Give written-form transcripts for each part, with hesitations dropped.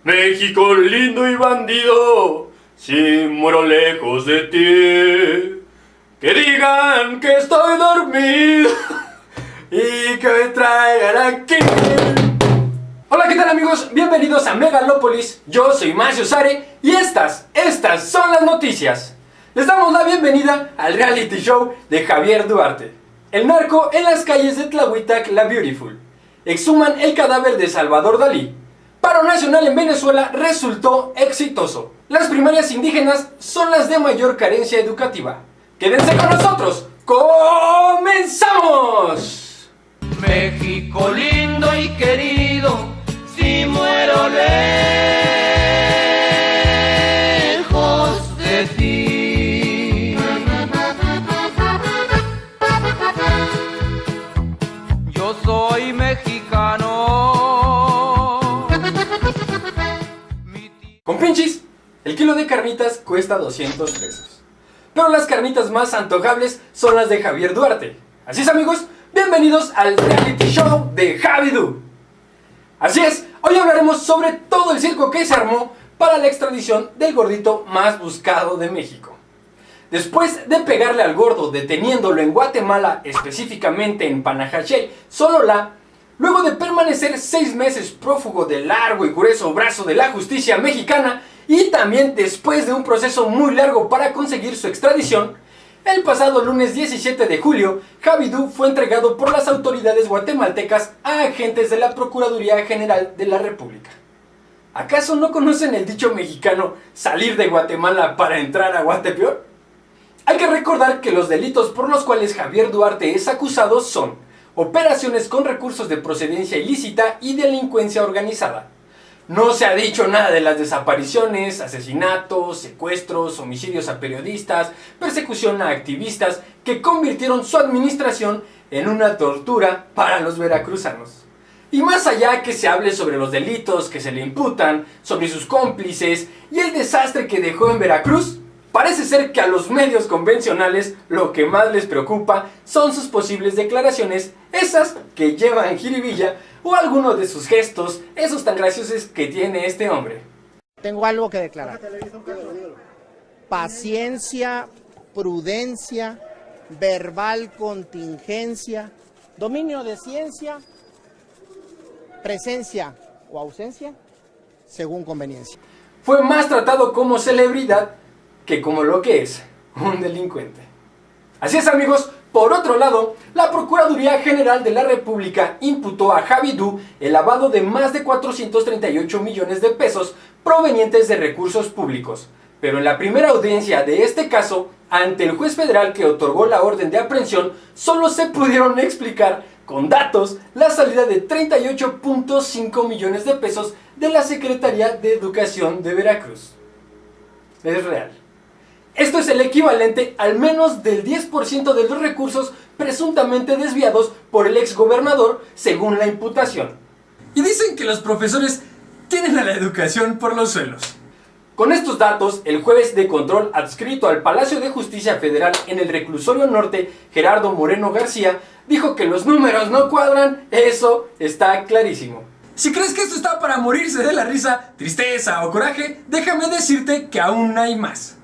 México lindo y bandido, si muero lejos de ti, que digan que estoy dormido y que me traigan aquí. Hola, ¿qué tal amigos? Bienvenidos a Megalópolis. Yo soy Macio Sare y estas son las noticias. Les damos la bienvenida al reality show de Javier Duarte. El narco en las calles de Tlahuitac la Beautiful. Exhuman el cadáver de Salvador Dalí. Paro nacional en Venezuela resultó exitoso. Las primarias indígenas son las de mayor carencia educativa. Quédense con nosotros. ¡Comenzamos! México lindo y querido, si muero lejos de ti. Yo soy mexicano. Compinchis, el kilo de carnitas cuesta 200 pesos. Pero las carnitas más antojables son las de Javier Duarte. Así es amigos, bienvenidos al reality show de Javidú. Así es, hoy hablaremos sobre todo el circo que se armó para la extradición del gordito más buscado de México. Después de pegarle al gordo deteniéndolo en Guatemala, específicamente en Panajachel, Sololá, luego de permanecer 6 meses prófugo del largo y grueso brazo de la justicia mexicana y también después de un proceso muy largo para conseguir su extradición, el pasado lunes 17 de julio, Javidú fue entregado por las autoridades guatemaltecas a agentes de la Procuraduría General de la República. ¿Acaso no conocen el dicho mexicano salir de Guatemala para entrar a Guatepeor? Hay que recordar que los delitos por los cuales Javier Duarte es acusado son operaciones con recursos de procedencia ilícita y delincuencia organizada. No se ha dicho nada de las desapariciones, asesinatos, secuestros, homicidios a periodistas, persecución a activistas que convirtieron su administración en una tortura para los veracruzanos. Y más allá que se hable sobre los delitos que se le imputan, sobre sus cómplices y el desastre que dejó en Veracruz, parece ser que a los medios convencionales lo que más les preocupa son sus posibles declaraciones, esas que llevan jiribilla, o algunos de sus gestos, esos tan graciosos que tiene este hombre. Tengo algo que declarar. Paciencia, prudencia, verbal contingencia, dominio de ciencia, presencia o ausencia, según conveniencia. Fue más tratado como celebridad que como lo que es, un delincuente. Así es amigos, por otro lado, la Procuraduría General de la República imputó a Javidú el lavado de más de 438 millones de pesos provenientes de recursos públicos. Pero en la primera audiencia de este caso, ante el juez federal que otorgó la orden de aprehensión, solo se pudieron explicar con datos la salida de 38.5 millones de pesos de la Secretaría de Educación de Veracruz. Es real. Esto es el equivalente al menos del 10% de los recursos presuntamente desviados por el exgobernador según la imputación. Y dicen que los profesores tienen a la educación por los suelos. Con estos datos, el juez de control adscrito al Palacio de Justicia Federal en el Reclusorio Norte, Gerardo Moreno García, dijo que los números no cuadran, eso está clarísimo. Si crees que esto está para morirse de la risa, tristeza o coraje, déjame decirte que aún hay más.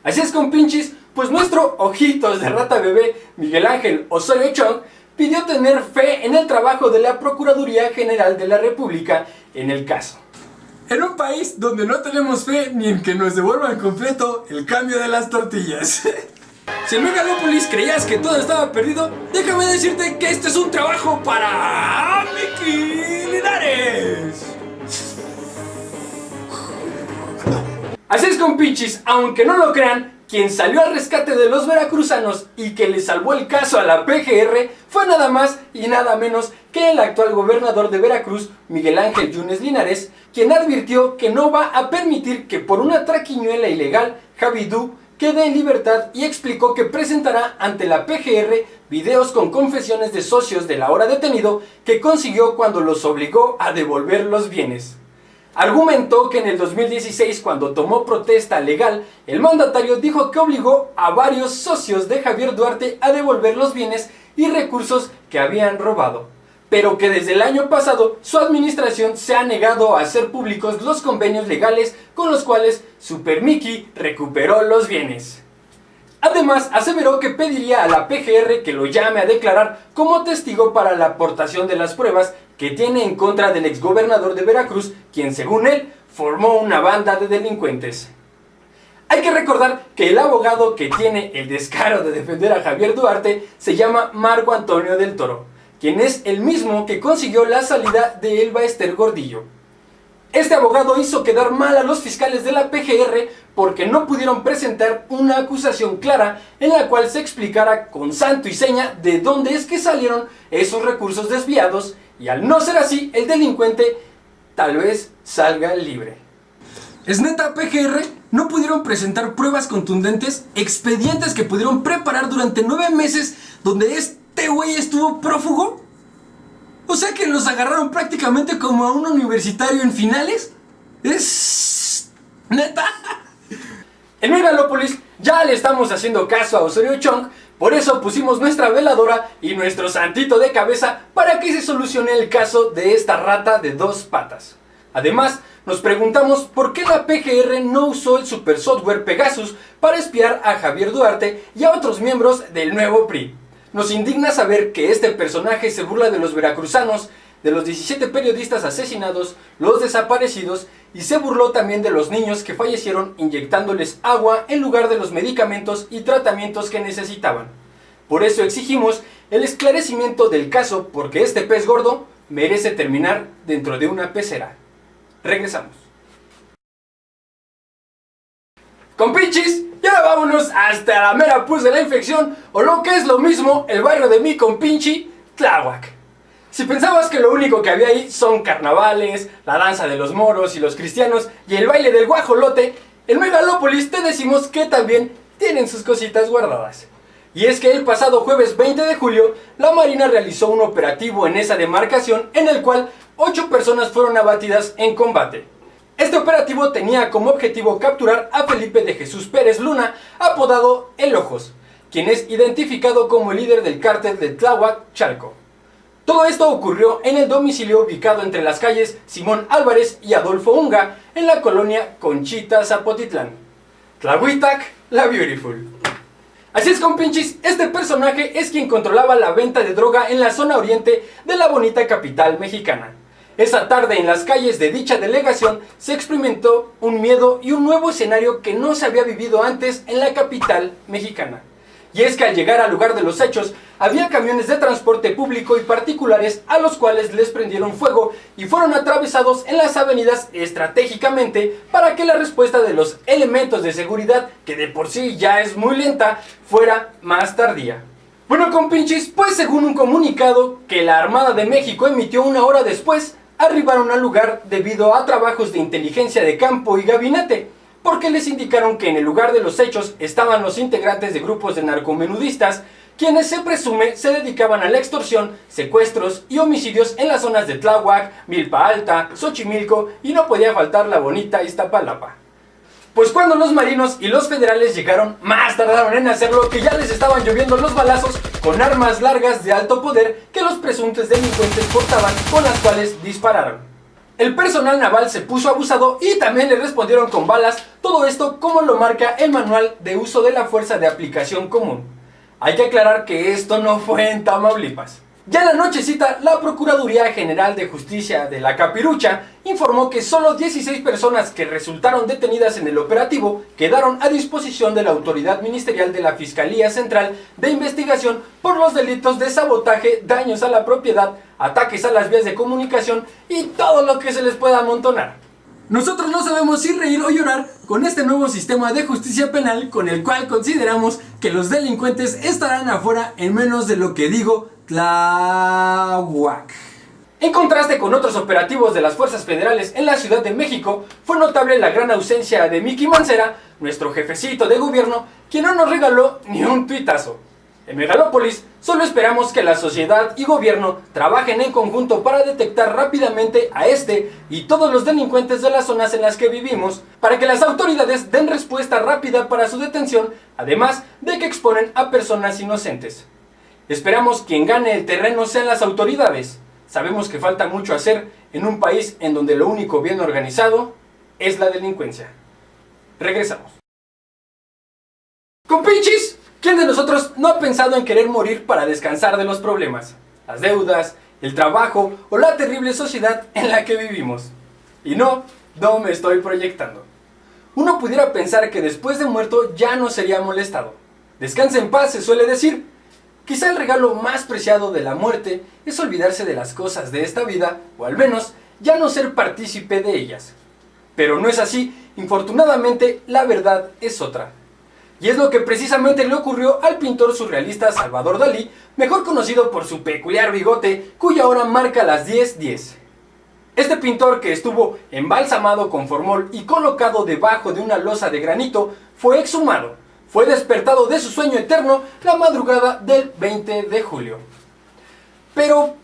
Así es compinchis, pues nuestro ojitos de rata bebé Miguel Ángel Osorio Chong pidió tener fe en el trabajo de la Procuraduría General de la República en el caso. En un país donde no tenemos fe ni en que nos devuelvan completo el cambio de las tortillas. Si en Megalópolis creías que todo estaba perdido, déjame decirte que este es un trabajo para Miki Linares. Así es compinchis, aunque no lo crean, quien salió al rescate de los veracruzanos y que le salvó el caso a la PGR fue nada más y nada menos que el actual gobernador de Veracruz, Miguel Ángel Yunes Linares, quien advirtió que no va a permitir que por una traquiñuela ilegal, Javidú quede en libertad y explicó que presentará ante la PGR videos con confesiones de socios del ahora detenido que consiguió cuando los obligó a devolver los bienes. Argumentó que en el 2016, cuando tomó protesta legal, el mandatario dijo que obligó a varios socios de Javier Duarte a devolver los bienes y recursos que habían robado. pero que desde el año pasado su administración se ha negado a hacer públicos los convenios legales con los cuales Super Mickey recuperó los bienes. Además, aseveró que pediría a la PGR que lo llame a declarar como testigo para la aportación de las pruebas que tiene en contra del exgobernador de Veracruz, quien según él formó una banda de delincuentes. Hay que recordar que el abogado que tiene el descaro de defender a Javier Duarte se llama Marco Antonio del Toro, quien es el mismo que consiguió la salida de Elba Ester Gordillo. Este abogado hizo quedar mal a los fiscales de la PGR porque no pudieron presentar una acusación clara en la cual se explicara con santo y seña de dónde es que salieron esos recursos desviados, y al no ser así, el delincuente tal vez salga libre. ¿Es neta, PGR? ¿No pudieron presentar pruebas contundentes, expedientes que pudieron preparar durante 9 meses donde este güey estuvo prófugo? O sea que los agarraron prácticamente como a un universitario en finales. ¿Es neta? En Megalópolis ya le estamos haciendo caso a Osorio Chong, por eso pusimos nuestra veladora y nuestro santito de cabeza para que se solucione el caso de esta rata de 2 patas. Además, nos preguntamos por qué la PGR no usó el super software Pegasus para espiar a Javier Duarte y a otros miembros del nuevo PRI. Nos indigna saber que este personaje se burla de los veracruzanos, de los 17 periodistas asesinados, los desaparecidos, y se burló también de los niños que fallecieron inyectándoles agua en lugar de los medicamentos y tratamientos que necesitaban. Por eso exigimos el esclarecimiento del caso, porque este pez gordo merece terminar dentro de una pecera. Regresamos. Compinchis, y ahora vámonos hasta la mera pus de la infección, o lo que es lo mismo, el barrio de mi compinchi, Tláhuac. Si pensabas que lo único que había ahí son carnavales, la danza de los moros y los cristianos y el baile del guajolote, en Megalópolis te decimos que también tienen sus cositas guardadas. Y es que el pasado jueves 20 de julio, la Marina realizó un operativo en esa demarcación en el cual 8 personas fueron abatidas en combate. Este operativo tenía como objetivo capturar a Felipe de Jesús Pérez Luna, apodado El Ojos, quien es identificado como el líder del cártel de Tláhuac, Chalco. Todo esto ocurrió en el domicilio ubicado entre las calles Simón Álvarez y Adolfo Unga, en la colonia Conchita, Zapotitlán. Tlahuitac, la Beautiful. Así es, compinchis, este personaje es quien controlaba la venta de droga en la zona oriente de la bonita capital mexicana. Esa tarde en las calles de dicha delegación se experimentó un miedo y un nuevo escenario que no se había vivido antes en la capital mexicana. Y es que al llegar al lugar de los hechos, había camiones de transporte público y particulares a los cuales les prendieron fuego y fueron atravesados en las avenidas estratégicamente para que la respuesta de los elementos de seguridad, que de por sí ya es muy lenta, fuera más tardía. Bueno, compinchis, pues según un comunicado que la Armada de México emitió 1 hora después, arribaron al lugar debido a trabajos de inteligencia de campo y gabinete, porque les indicaron que en el lugar de los hechos estaban los integrantes de grupos de narcomenudistas, quienes se presume se dedicaban a la extorsión, secuestros y homicidios en las zonas de Tláhuac, Milpa Alta, Xochimilco y no podía faltar la bonita Iztapalapa. Pues cuando los marinos y los federales llegaron, más tardaron en hacerlo que ya les estaban lloviendo los balazos con armas largas de alto poder que los presuntos delincuentes portaban, con las cuales dispararon. El personal naval se puso abusado y también le respondieron con balas, todo esto como lo marca el manual de uso de la fuerza de aplicación común. Hay que aclarar que esto no fue en Tamaulipas. Ya en la nochecita, la Procuraduría General de Justicia de la Capirucha informó que solo 16 personas que resultaron detenidas en el operativo quedaron a disposición de la autoridad ministerial de la Fiscalía Central de Investigación por los delitos de sabotaje, daños a la propiedad, ataques a las vías de comunicación y todo lo que se les pueda amontonar. Nosotros no sabemos si reír o llorar con este nuevo sistema de justicia penal con el cual consideramos que los delincuentes estarán afuera en menos de lo que digo, Tláhuac. En contraste con otros operativos de las fuerzas federales en la Ciudad de México, fue notable la gran ausencia de Mickey Mancera, nuestro jefecito de gobierno, quien no nos regaló ni un tuitazo. En Megalópolis, solo esperamos que la sociedad y gobierno trabajen en conjunto para detectar rápidamente a este y todos los delincuentes de las zonas en las que vivimos, para que las autoridades den respuesta rápida para su detención, además de que exponen a personas inocentes. Esperamos quien gane el terreno sean las autoridades, sabemos que falta mucho hacer en un país en donde lo único bien organizado es la delincuencia. Regresamos. Compinchis, ¿quién de nosotros no ha pensado en querer morir para descansar de los problemas, las deudas, el trabajo o la terrible sociedad en la que vivimos? Y no me estoy proyectando. Uno pudiera pensar que después de muerto ya no sería molestado. Descansa en paz, se suele decir. Quizá el regalo más preciado de la muerte es olvidarse de las cosas de esta vida, o al menos ya no ser partícipe de ellas. Pero no es así, infortunadamente la verdad es otra. Y es lo que precisamente le ocurrió al pintor surrealista Salvador Dalí, mejor conocido por su peculiar bigote, cuya hora marca las 10:10. Este pintor, que estuvo embalsamado con formol y colocado debajo de una losa de granito, fue exhumado. Fue despertado de su sueño eterno la madrugada del 20 de julio. Pero,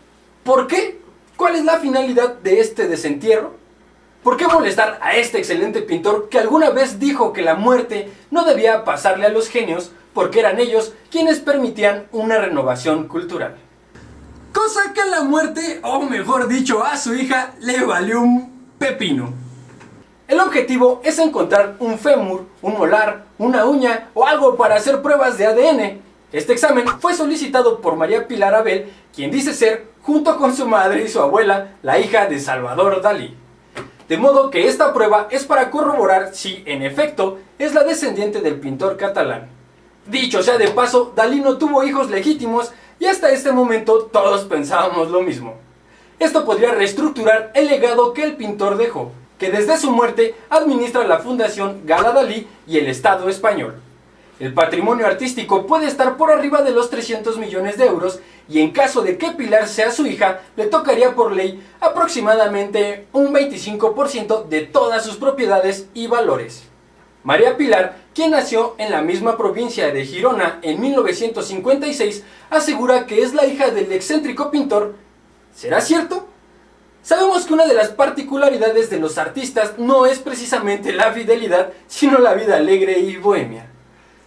¿por qué? ¿Cuál es la finalidad de este desentierro? ¿Por qué molestar a este excelente pintor que alguna vez dijo que la muerte no debía pasarle a los genios porque eran ellos quienes permitían una renovación cultural? Cosa que a la muerte, o mejor dicho a su hija, le valió un pepino. El objetivo es encontrar un fémur, un molar, una uña o algo para hacer pruebas de ADN. Este examen fue solicitado por María Pilar Abel, quien dice ser, junto con su madre y su abuela, la hija de Salvador Dalí. De modo que esta prueba es para corroborar si, en efecto, es la descendiente del pintor catalán. Dicho sea de paso, Dalí no tuvo hijos legítimos y hasta este momento todos pensábamos lo mismo. Esto podría reestructurar el legado que el pintor dejó, que desde su muerte administra la Fundación Gala Dalí y el Estado español. El patrimonio artístico puede estar por arriba de los 300 millones de euros y en caso de que Pilar sea su hija, le tocaría por ley aproximadamente un 25% de todas sus propiedades y valores. María Pilar, quien nació en la misma provincia de Girona en 1956, asegura que es la hija del excéntrico pintor. ¿Será cierto? Sabemos que una de las particularidades de los artistas no es precisamente la fidelidad, sino la vida alegre y bohemia.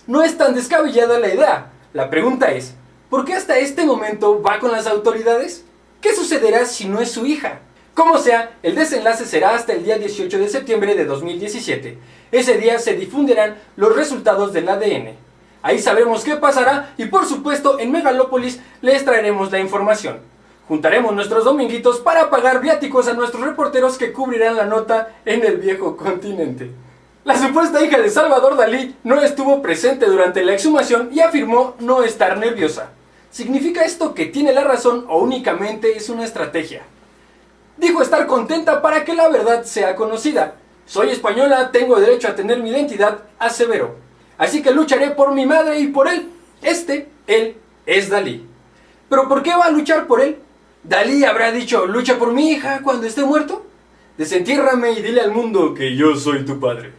No es tan descabellada la idea. La pregunta es, ¿por qué hasta este momento va con las autoridades? ¿Qué sucederá si no es su hija? Como sea, el desenlace será hasta el día 18 de septiembre de 2017. Ese día se difundirán los resultados del ADN. Ahí sabremos qué pasará y por supuesto en Megalópolis les traeremos la información. Juntaremos nuestros dominguitos para pagar viáticos a nuestros reporteros que cubrirán la nota en el viejo continente. La supuesta hija de Salvador Dalí no estuvo presente durante la exhumación y afirmó no estar nerviosa. ¿Significa esto que tiene la razón o únicamente es una estrategia? Dijo estar contenta para que la verdad sea conocida. Soy española, tengo derecho a tener mi identidad, aseveró. Así que lucharé por mi madre y por él. Él es Dalí. ¿Pero por qué va a luchar por él? ¿Dalí habrá dicho, lucha por mi hija cuando esté muerto? Desentiérrame y dile al mundo que yo soy tu padre.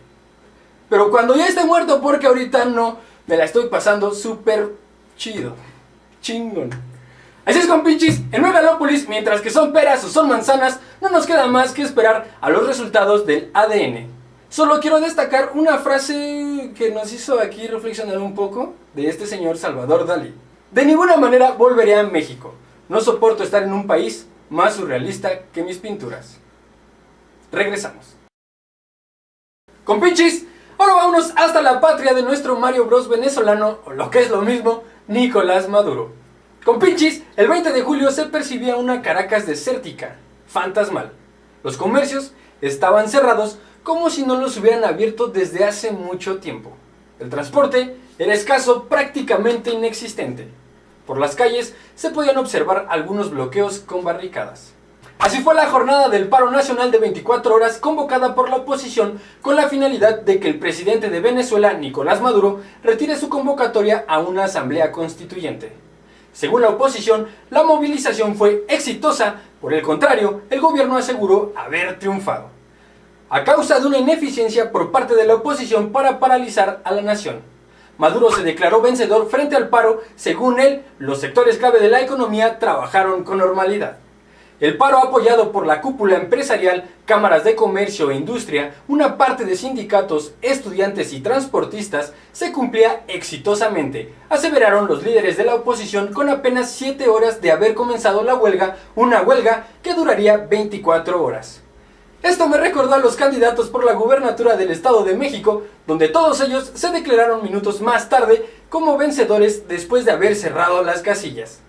Pero cuando ya esté muerto, porque ahorita no, me la estoy pasando súper chido. Chingón. Así es, compinchis, en Megalópolis, mientras que son peras o son manzanas, no nos queda más que esperar a los resultados del ADN. Solo quiero destacar una frase que nos hizo aquí reflexionar un poco de este señor Salvador Dalí. De ninguna manera volveré a México. No soporto estar en un país más surrealista que mis pinturas. Regresamos. Compinchis, ahora vámonos hasta la patria de nuestro Mario Bros venezolano, o lo que es lo mismo, Nicolás Maduro. Compinchis, el 20 de julio se percibía una Caracas desértica, fantasmal. Los comercios estaban cerrados como si no los hubieran abierto desde hace mucho tiempo. El transporte era escaso, prácticamente inexistente. Por las calles se podían observar algunos bloqueos con barricadas. Así fue la jornada del paro nacional de 24 horas convocada por la oposición con la finalidad de que el presidente de Venezuela, Nicolás Maduro, retire su convocatoria a una asamblea constituyente. Según la oposición, la movilización fue exitosa, por el contrario, el gobierno aseguró haber triunfado, a causa de una ineficiencia por parte de la oposición para paralizar a la nación. Maduro se declaró vencedor frente al paro. Según él, los sectores clave de la economía trabajaron con normalidad. El paro apoyado por la cúpula empresarial, cámaras de comercio e industria, una parte de sindicatos, estudiantes y transportistas, se cumplía exitosamente, aseveraron los líderes de la oposición con apenas 7 horas de haber comenzado la huelga, una huelga que duraría 24 horas. Esto me recordó a los candidatos por la gubernatura del Estado de México, donde todos ellos se declararon minutos más tarde como vencedores después de haber cerrado las casillas.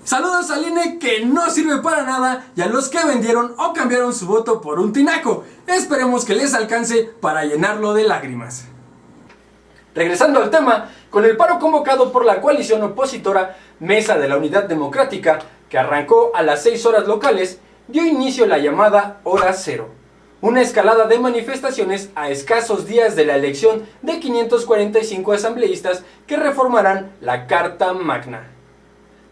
Saludos al INE que no sirve para nada y a los que vendieron o cambiaron su voto por un tinaco. Esperemos que les alcance para llenarlo de lágrimas. Regresando al tema, con el paro convocado por la coalición opositora Mesa de la Unidad Democrática, que arrancó a las 6 horas locales, dio inicio la llamada Hora Cero, una escalada de manifestaciones a escasos días de la elección de 545 asambleístas que reformarán la Carta Magna.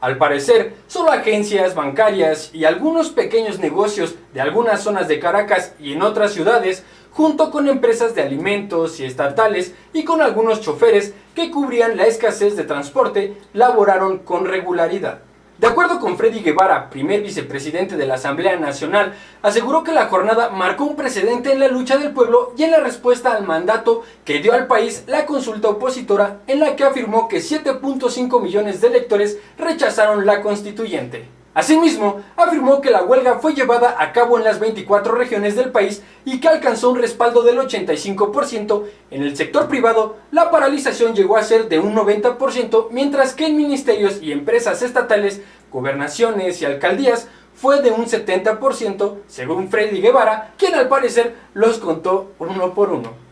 Al parecer, solo agencias bancarias y algunos pequeños negocios de algunas zonas de Caracas y en otras ciudades, junto con empresas de alimentos y estatales y con algunos choferes que cubrían la escasez de transporte, laboraron con regularidad. De acuerdo con Freddy Guevara, primer vicepresidente de la Asamblea Nacional, aseguró que la jornada marcó un precedente en la lucha del pueblo y en la respuesta al mandato que dio al país la consulta opositora, en la que afirmó que 7.5 millones de electores rechazaron la constituyente. Asimismo, afirmó que la huelga fue llevada a cabo en las 24 regiones del país y que alcanzó un respaldo del 85%. En el sector privado, la paralización llegó a ser de un 90%, mientras que en ministerios y empresas estatales, gobernaciones y alcaldías fue de un 70%, según Freddy Guevara, quien al parecer los contó uno por uno.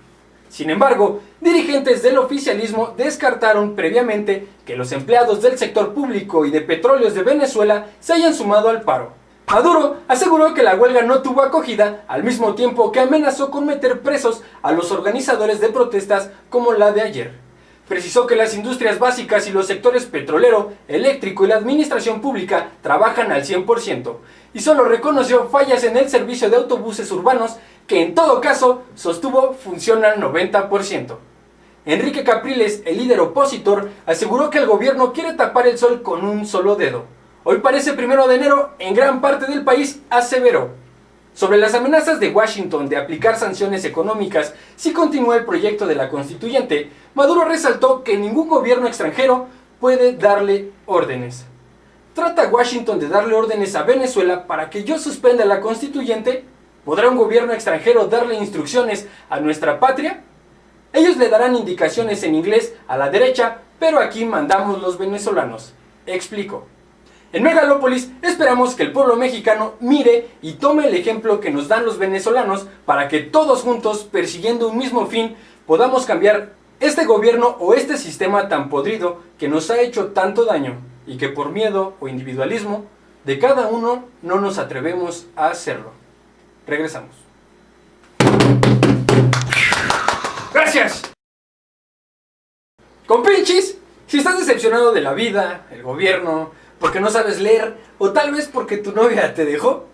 Sin embargo, dirigentes del oficialismo descartaron previamente que los empleados del sector público y de petróleos de Venezuela se hayan sumado al paro. Maduro aseguró que la huelga no tuvo acogida, al mismo tiempo que amenazó con meter presos a los organizadores de protestas como la de ayer. Precisó que las industrias básicas y los sectores petrolero, eléctrico y la administración pública trabajan al 100%, y solo reconoció fallas en el servicio de autobuses urbanos que en todo caso, sostuvo, funciona al 90%. Enrique Capriles, el líder opositor, aseguró que el gobierno quiere tapar el sol con un solo dedo. Hoy parece 1 de enero, en gran parte del país, aseveró. Sobre las amenazas de Washington de aplicar sanciones económicas si continúa el proyecto de la constituyente, Maduro resaltó que ningún gobierno extranjero puede darle órdenes. ¿Trata Washington de darle órdenes a Venezuela para que yo suspenda la constituyente? ¿Podrá un gobierno extranjero darle instrucciones a nuestra patria? Ellos le darán indicaciones en inglés a la derecha, pero aquí mandamos los venezolanos, explicó. En Megalópolis esperamos que el pueblo mexicano mire y tome el ejemplo que nos dan los venezolanos para que todos juntos, persiguiendo un mismo fin, podamos cambiar este gobierno o este sistema tan podrido que nos ha hecho tanto daño y que por miedo o individualismo de cada uno no nos atrevemos a hacerlo. Regresamos. ¡Gracias! Compinchis, si estás decepcionado de la vida, el gobierno, porque no sabes leer o tal vez porque tu novia te dejó,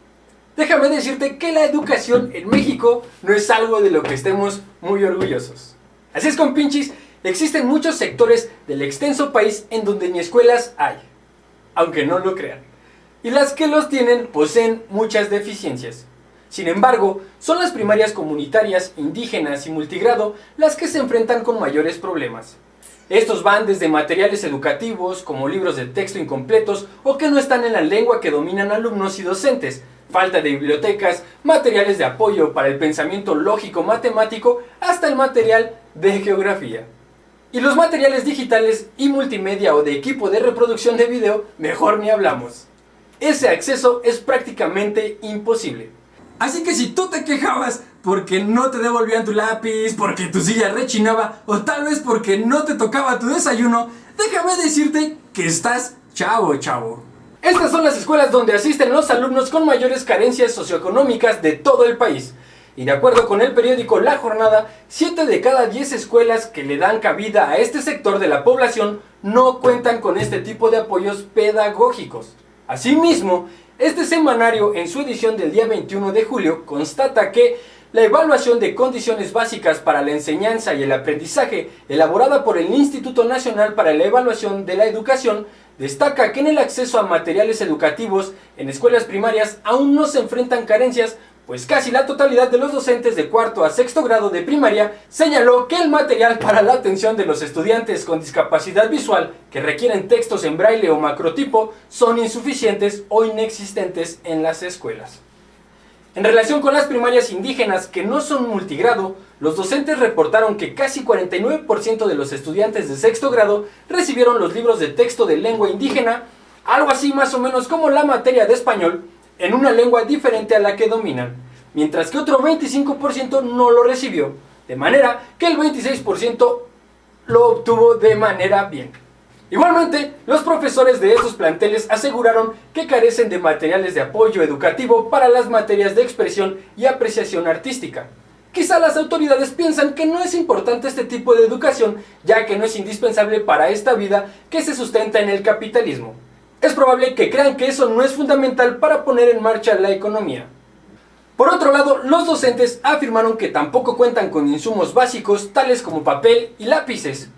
déjame decirte que la educación en México no es algo de lo que estemos muy orgullosos. Así es, compinchis, existen muchos sectores del extenso país en donde ni escuelas hay, aunque no lo crean, y las que los tienen poseen muchas deficiencias. Sin embargo, son las primarias comunitarias, indígenas y multigrado las que se enfrentan con mayores problemas. Estos van desde materiales educativos, como libros de texto incompletos o que no están en la lengua que dominan alumnos y docentes, falta de bibliotecas, materiales de apoyo para el pensamiento lógico-matemático, hasta el material de geografía. Y los materiales digitales y multimedia o de equipo de reproducción de video, mejor ni hablamos. Ese acceso es prácticamente imposible. Así que si tú te quejabas porque no te devolvían tu lápiz, porque tu silla rechinaba o tal vez porque no te tocaba tu desayuno, déjame decirte que estás chavo. Estas son las escuelas donde asisten los alumnos con mayores carencias socioeconómicas de todo el país. Y de acuerdo con el periódico La Jornada, 7 de cada 10 escuelas que le dan cabida a este sector de la población no cuentan con este tipo de apoyos pedagógicos. Asimismo, este semanario, en su edición del día 21 de julio, constata que la evaluación de condiciones básicas para la enseñanza y el aprendizaje, elaborada por el Instituto Nacional para la Evaluación de la Educación, destaca que en el acceso a materiales educativos en escuelas primarias aún no se enfrentan carencias, pues casi la totalidad de los docentes de cuarto a sexto grado de primaria señaló que el material para la atención de los estudiantes con discapacidad visual que requieren textos en braille o macrotipo son insuficientes o inexistentes en las escuelas. En relación con las primarias indígenas que no son multigrado, los docentes reportaron que casi 49% de los estudiantes de sexto grado recibieron los libros de texto de lengua indígena, algo así más o menos como la materia de español, en una lengua diferente a la que dominan, mientras que otro 25% no lo recibió, de manera que el 26% lo obtuvo de manera bien. Igualmente, los profesores de estos planteles aseguraron que carecen de materiales de apoyo educativo para las materias de expresión y apreciación artística. Quizá las autoridades piensan que no es importante este tipo de educación, ya que no es indispensable para esta vida que se sustenta en el capitalismo. Es probable que crean que eso no es fundamental para poner en marcha la economía. Por otro lado, los docentes afirmaron que tampoco cuentan con insumos básicos tales como papel y lápices.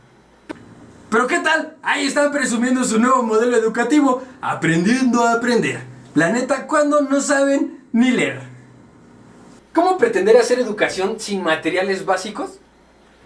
¿Pero qué tal? Ahí están presumiendo su nuevo modelo educativo, aprendiendo a aprender. La neta, cuando no saben ni leer. ¿Cómo pretender hacer educación sin materiales básicos?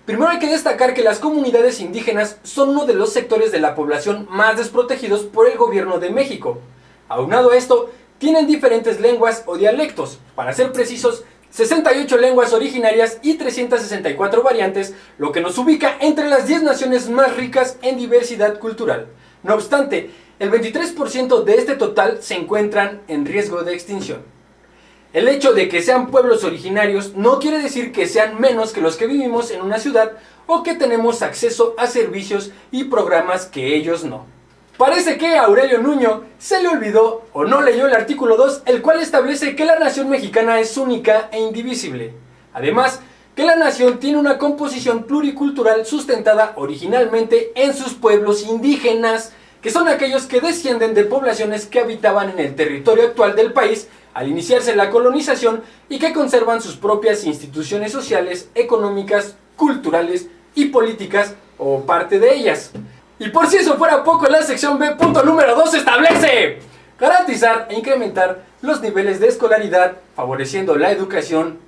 Primero hay que destacar que las comunidades indígenas son uno de los sectores de la población más desprotegidos por el gobierno de México. Aunado a esto, tienen diferentes lenguas o dialectos, para ser precisos, 68 lenguas originarias y 364 variantes, lo que nos ubica entre las 10 naciones más ricas en diversidad cultural. No obstante, el 23% de este total se encuentran en riesgo de extinción. El hecho de que sean pueblos originarios no quiere decir que sean menos que los que vivimos en una ciudad o que tenemos acceso a servicios y programas que ellos no. Parece que a Aurelio Nuño se le olvidó o no leyó el artículo 2, el cual establece que la nación mexicana es única e indivisible. Además, que la nación tiene una composición pluricultural sustentada originalmente en sus pueblos indígenas, que son aquellos que descienden de poblaciones que habitaban en el territorio actual del país al iniciarse la colonización y que conservan sus propias instituciones sociales, económicas, culturales y políticas o parte de ellas. Y por si eso fuera poco, la sección B, punto número 2, establece garantizar e incrementar los niveles de escolaridad, favoreciendo la educación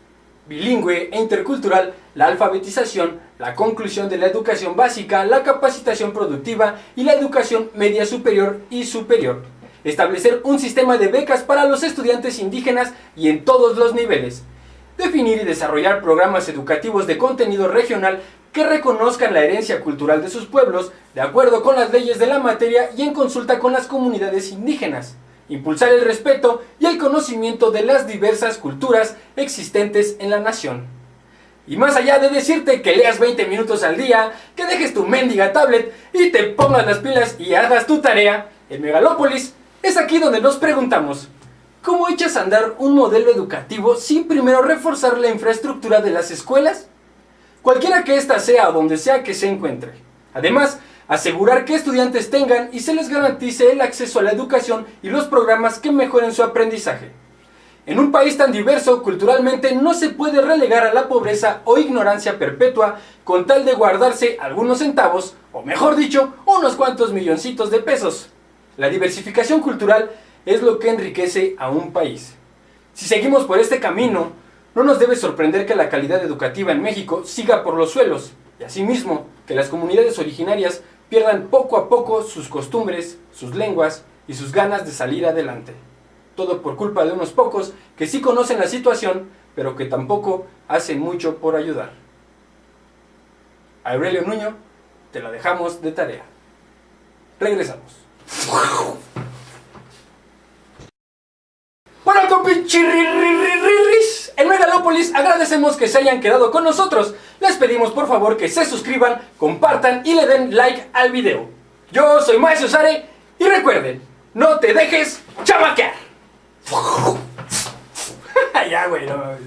bilingüe e intercultural, la alfabetización, la conclusión de la educación básica, la capacitación productiva y la educación media superior y superior. Establecer un sistema de becas para los estudiantes indígenas y en todos los niveles. Definir y desarrollar programas educativos de contenido regional que reconozcan la herencia cultural de sus pueblos, de acuerdo con las leyes de la materia y en consulta con las comunidades indígenas. Impulsar el respeto y el conocimiento de las diversas culturas existentes en la nación. Y más allá de decirte que leas 20 minutos al día, que dejes tu mendiga tablet y te pongas las pilas y hagas tu tarea, en Megalópolis es aquí donde nos preguntamos: ¿cómo echas a andar un modelo educativo sin primero reforzar la infraestructura de las escuelas? Cualquiera que ésta sea o donde sea que se encuentre. Además, asegurar que estudiantes tengan y se les garantice el acceso a la educación y los programas que mejoren su aprendizaje. En un país tan diverso, culturalmente no se puede relegar a la pobreza o ignorancia perpetua con tal de guardarse algunos centavos, o mejor dicho, unos cuantos milloncitos de pesos. La diversificación cultural es lo que enriquece a un país. Si seguimos por este camino, no nos debe sorprender que la calidad educativa en México siga por los suelos, y asimismo que las comunidades originarias pierdan poco a poco sus costumbres, sus lenguas y sus ganas de salir adelante. Todo por culpa de unos pocos que sí conocen la situación, pero que tampoco hacen mucho por ayudar. A Aurelio Nuño te la dejamos de tarea. Regresamos. Bueno, compinchirrirrirris, en Megalópolis agradecemos que se hayan quedado con nosotros. Les pedimos por favor que se suscriban, compartan y le den like al video. Yo soy Maestro Sare y recuerden, no te dejes chamaquear. Ya, güey, no mames.